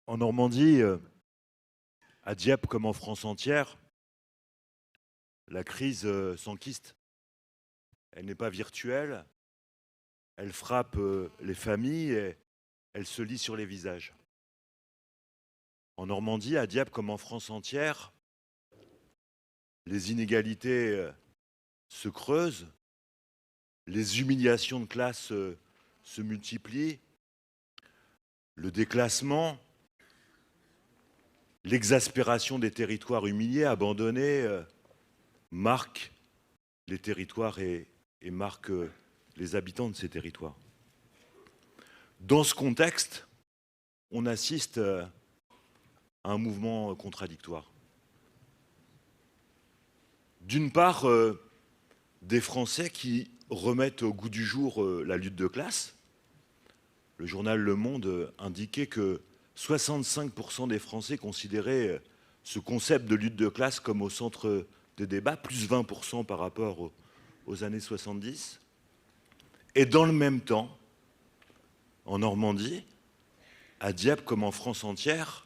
En Normandie, à Dieppe comme en France entière, la crise s'enquiste. Elle n'est pas virtuelle, elle frappe les familles et elle se lit sur les visages. En Normandie, à Dieppe comme en France entière, les inégalités se creusent, les humiliations de classe se multiplient, le déclassement, l'exaspération des territoires humiliés, abandonnés, marquent les territoires et marquent les habitants de ces territoires. Dans ce contexte, on assiste à un mouvement contradictoire. D'une part, des Français qui remettent au goût du jour la lutte de classe. Le journal Le Monde indiquait que 65% des Français considéraient ce concept de lutte de classe comme au centre des débats, plus 20% par rapport aux années 70. Et dans le même temps, en Normandie, à Dieppe comme en France entière,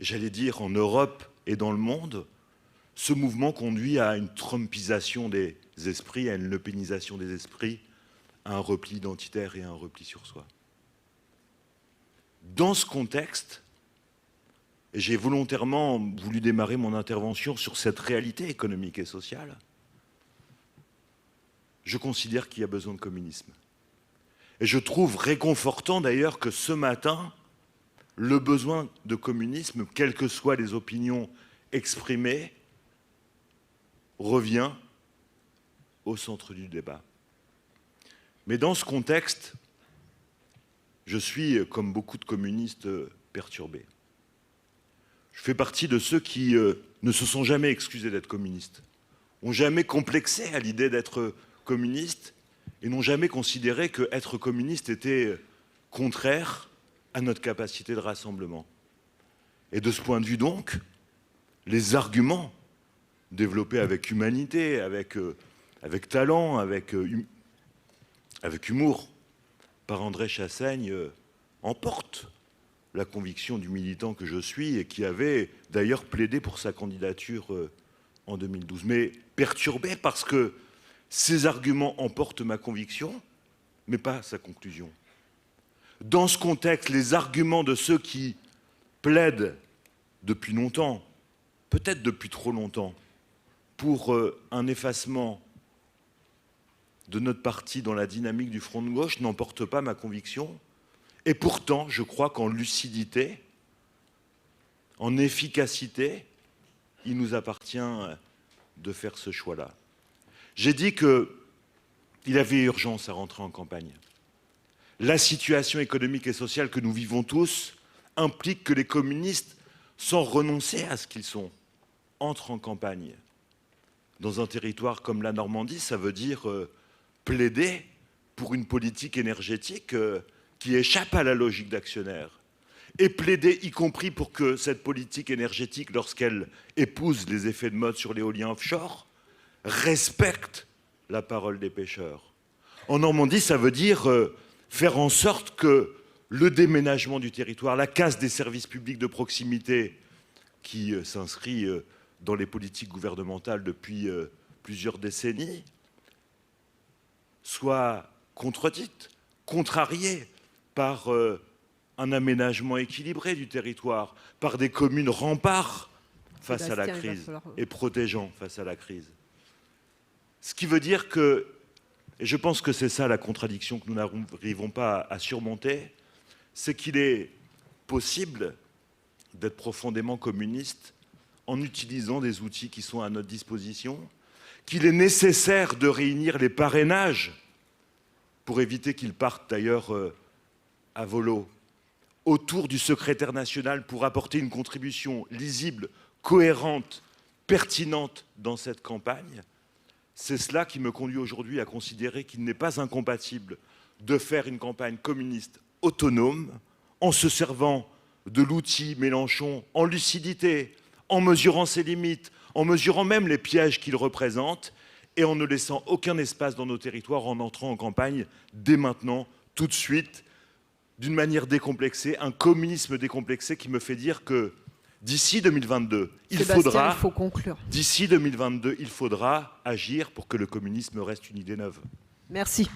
j'allais dire en Europe et dans le monde, ce mouvement conduit à une trumpisation des esprits, à une lepénisation des esprits, à un repli identitaire et à un repli sur soi. Dans ce contexte, j'ai volontairement voulu démarrer mon intervention sur cette réalité économique et sociale. Je considère qu'il y a besoin de communisme. Et je trouve réconfortant d'ailleurs que ce matin, le besoin de communisme, quelles que soient les opinions exprimées, revient au centre du débat. Mais dans ce contexte, je suis, comme beaucoup de communistes, perturbé. Je fais partie de ceux qui ne se sont jamais excusés d'être communistes, ont jamais complexé à l'idée d'être communistes et n'ont jamais considéré qu'être communiste était contraire à notre capacité de rassemblement. Et de ce point de vue donc, les arguments développés avec humanité, avec talent, avec humour, par André Chassaigne, emportent la conviction du militant que je suis et qui avait d'ailleurs plaidé pour sa candidature en 2012. Mais perturbé parce que ces arguments emportent ma conviction, mais pas sa conclusion. Dans ce contexte, les arguments de ceux qui plaident depuis longtemps, peut-être depuis trop longtemps, pour un effacement de notre parti dans la dynamique du front de gauche n'emportent pas ma conviction. Et pourtant, je crois qu'en lucidité, en efficacité, il nous appartient de faire ce choix-là. J'ai dit qu'il y avait urgence à rentrer en campagne. La situation économique et sociale que nous vivons tous implique que les communistes, sans renoncer à ce qu'ils sont, entrent en campagne. Dans un territoire comme la Normandie, ça veut dire plaider pour une politique énergétique qui échappe à la logique d'actionnaire. Et plaider y compris pour que cette politique énergétique, lorsqu'elle épouse les effets de mode sur l'éolien offshore, respecte la parole des pêcheurs. En Normandie, ça veut dire faire en sorte que le déménagement du territoire, la casse des services publics de proximité qui s'inscrit dans les politiques gouvernementales depuis plusieurs décennies, soit contredite, contrariée par un aménagement équilibré du territoire, par des communes remparts face à la crise et protégeant face à la crise. Ce qui veut dire que, et je pense que c'est ça la contradiction que nous n'arrivons pas à surmonter, c'est qu'il est possible d'être profondément communiste en utilisant des outils qui sont à notre disposition, qu'il est nécessaire de réunir les parrainages pour éviter qu'ils partent d'ailleurs à volo autour du secrétaire national pour apporter une contribution lisible, cohérente, pertinente dans cette campagne. C'est cela qui me conduit aujourd'hui à considérer qu'il n'est pas incompatible de faire une campagne communiste autonome en se servant de l'outil Mélenchon en lucidité, en mesurant ses limites, en mesurant même les pièges qu'il représente et en ne laissant aucun espace dans nos territoires en entrant en campagne dès maintenant, tout de suite, d'une manière décomplexée, un communisme décomplexé qui me fait dire que d'ici 2022, il faut conclure. D'ici 2022, il faudra agir pour que le communisme reste une idée neuve. Merci.